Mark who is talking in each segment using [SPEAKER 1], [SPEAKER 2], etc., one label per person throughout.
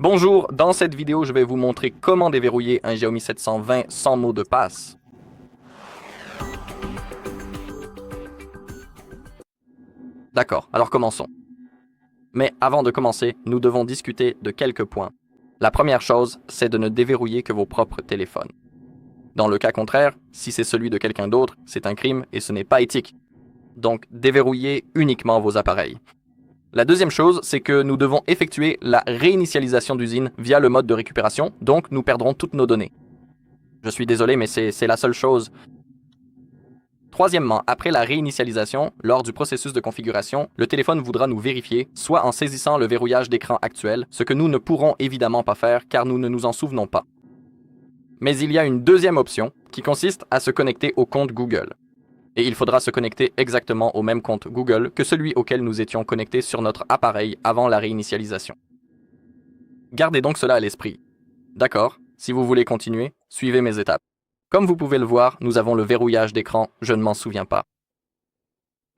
[SPEAKER 1] Bonjour, dans cette vidéo, je vais vous montrer comment déverrouiller un Xiaomi 720 sans mot de passe. D'accord, alors commençons. Mais avant de commencer, nous devons discuter de quelques points. La première chose, c'est de ne déverrouiller que vos propres téléphones. Dans le cas contraire, si c'est celui de quelqu'un d'autre, c'est un crime et ce n'est pas éthique. Donc, déverrouillez uniquement vos appareils. La deuxième chose, c'est que nous devons effectuer la réinitialisation d'usine via le mode de récupération, donc nous perdrons toutes nos données. Je suis désolé, mais c'est la seule chose. Troisièmement, après la réinitialisation, lors du processus de configuration, le téléphone voudra nous vérifier, soit en saisissant le verrouillage d'écran actuel, ce que nous ne pourrons évidemment pas faire car nous ne nous en souvenons pas. Mais il y a une deuxième option qui consiste à se connecter au compte Google. Et il faudra se connecter exactement au même compte Google que celui auquel nous étions connectés sur notre appareil avant la réinitialisation. Gardez donc cela à l'esprit. D'accord, si vous voulez continuer, suivez mes étapes. Comme vous pouvez le voir, nous avons le verrouillage d'écran, je ne m'en souviens pas.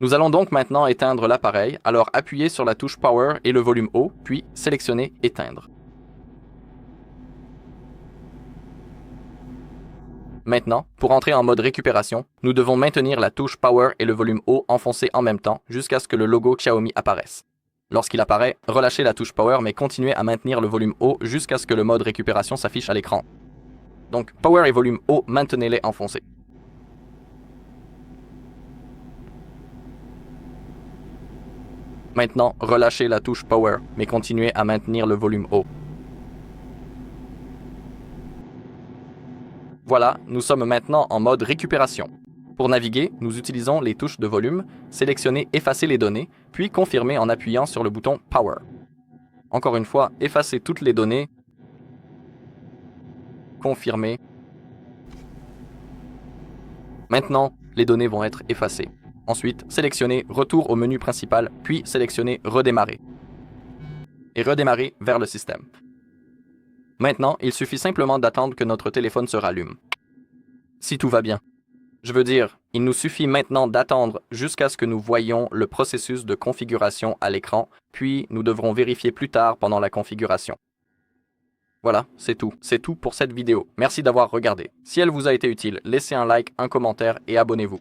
[SPEAKER 1] Nous allons donc maintenant éteindre l'appareil, alors appuyez sur la touche Power et le volume haut, puis sélectionnez Éteindre. Maintenant, pour entrer en mode récupération, nous devons maintenir la touche Power et le volume haut enfoncés en même temps jusqu'à ce que le logo Xiaomi apparaisse. Lorsqu'il apparaît, relâchez la touche Power mais continuez à maintenir le volume haut jusqu'à ce que le mode récupération s'affiche à l'écran. Donc, Power et volume haut, maintenez-les enfoncés. Maintenant, relâchez la touche Power mais continuez à maintenir le volume haut. Voilà, nous sommes maintenant en mode récupération. Pour naviguer, nous utilisons les touches de volume, sélectionnez Effacer les données, puis confirmer en appuyant sur le bouton Power. Encore une fois, effacez toutes les données, confirmer. Maintenant, les données vont être effacées. Ensuite, sélectionnez Retour au menu principal, puis sélectionnez Redémarrer. Et redémarrer vers le système. Maintenant, il suffit simplement d'attendre que notre téléphone se rallume. Si tout va bien. Je veux dire, il nous suffit maintenant d'attendre jusqu'à ce que nous voyions le processus de configuration à l'écran, puis nous devrons vérifier plus tard pendant la configuration. Voilà, c'est tout. C'est tout pour cette vidéo. Merci d'avoir regardé. Si elle vous a été utile, laissez un like, un commentaire et abonnez-vous.